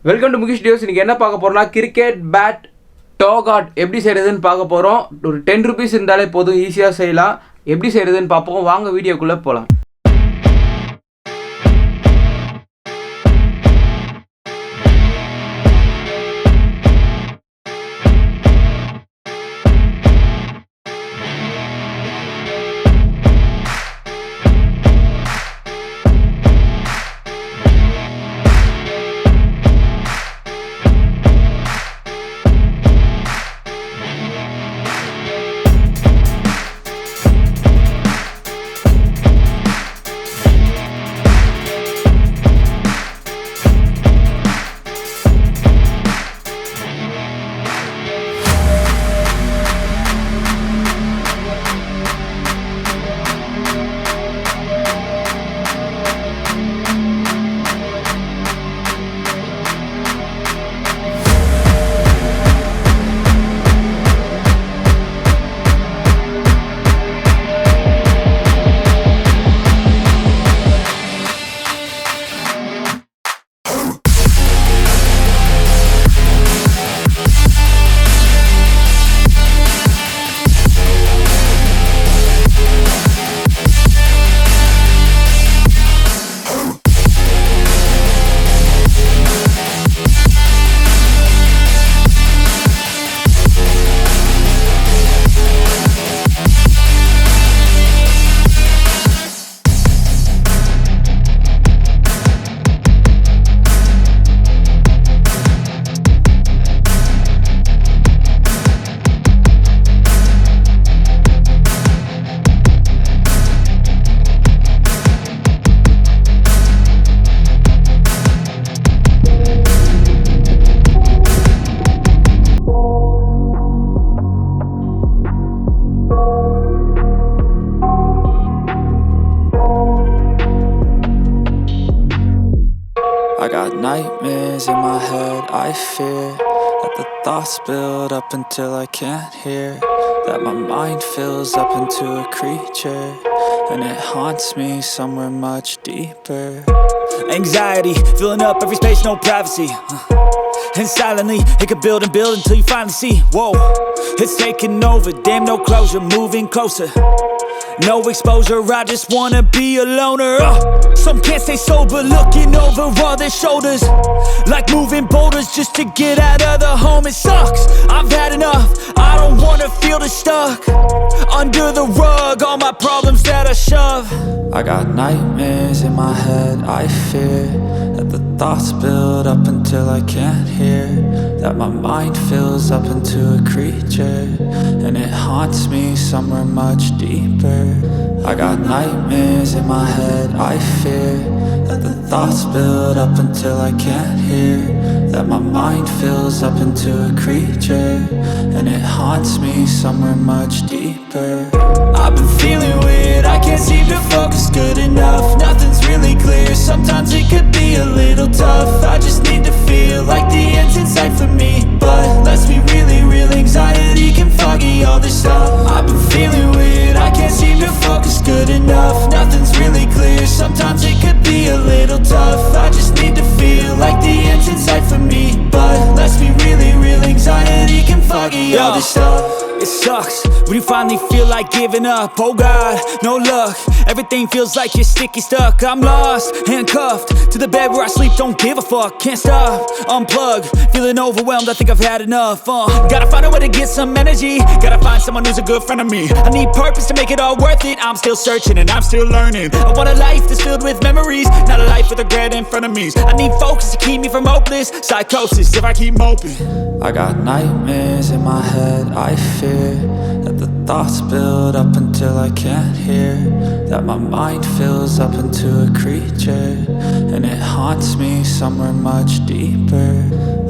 Welcome to முகிஷ் டியோஸ். இன்னைக்கு என்ன பார்க்க போறோம்னா கிரிக்கெட் பேட் toeguard எப்படி செய்யறதுன்னு பார்க்க போறோம். ஒரு 10 rupees இருந்தாலே போதும், ஈஸியா செய்யலாம். எப்படி செய்யறதுன்னு பார்ப்போம். வாங்க வீடியோக்குள்ள போலாம். I got nightmares in my head, I fear that the thoughts build up until I can't hear, that my mind fills up into a creature, and it haunts me somewhere much deeper. Anxiety, filling up every space, no privacy, and silently, it could build and build until you finally see, whoa, it's taking over, damn no closure, moving closer. No exposure, I just wanna be a loner. Some can't stay sober, looking over all their shoulders, like moving boulders just to get out of the home. It sucks, I've had enough, I don't wanna feel the stuck under the rug, all my problems that I shove. I got nightmares in my head, I fear that the thoughts build up until I can't hear, that my mind fills up into a creature, and it haunts me somewhere much deeper. I got nightmares in my head, I fear that the thoughts build up until I can't hear, that my mind fills up into a creature, and it haunts me somewhere much deeper. I've been feeling weird, I can't seem to focus good enough, nothing's really clear, sometimes it could be a little tough, I just need to feel like the end's in sight for me, but let's be really real, anxiety can foggy all this stuff. I've been feeling weird, I can't seem to focus good enough, nothing's really clear, sometimes it could be a little tough, I just need to feel like the end's in sight for me, but let's be really real, anxiety can foggy all this stuff. It sucks when you finally feel like giving up. Oh God, no luck, everything feels like you're sticky stuck. I'm lost, handcuffed to the bed where I sleep, don't give a fuck, can't stop, unplug, feeling overwhelmed, I think I've had enough. Gotta find a way to get some energy, gotta find someone who's a good friend of me. I need purpose to make it all worth it, I'm still searching and I'm still learning. I want a life that's filled with memories, not a life with regret and frenemies. I need focus to keep me from hopeless psychosis if I keep moping. I got nightmares in my head, I fear that the thoughts build up until I can't hear, that my mind fills up into a creature, and it haunts me somewhere much deeper.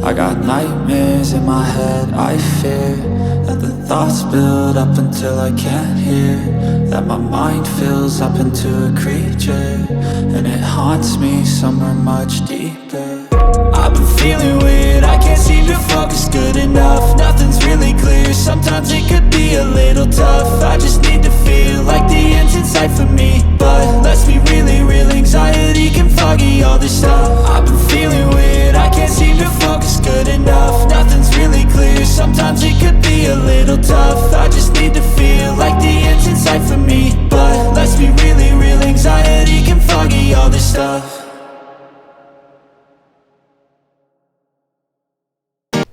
I got nightmares in my head, I fear that the thoughts build up until I can't hear, that my mind fills up into a creature, and it haunts me somewhere much deeper. I've been feeling weird, I can't seem to focus good enough, nothing's really clear, sometimes it could be a little tough, I just need to feel like the end's in sight for me, but let's be really real, anxiety can foggy all this stuff. I've been feeling weird, I can't seem to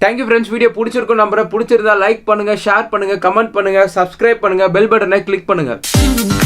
thank you friends. Video பிடிச்சிருக்கும் நம்புறேன். பிடிச்சிருந்தா like பண்ணுங்கள், share பண்ணுங்கள், comment பண்ணுங்கள், subscribe பண்ணுங்கள், bell பட்டனை click பண்ணுங்கள்.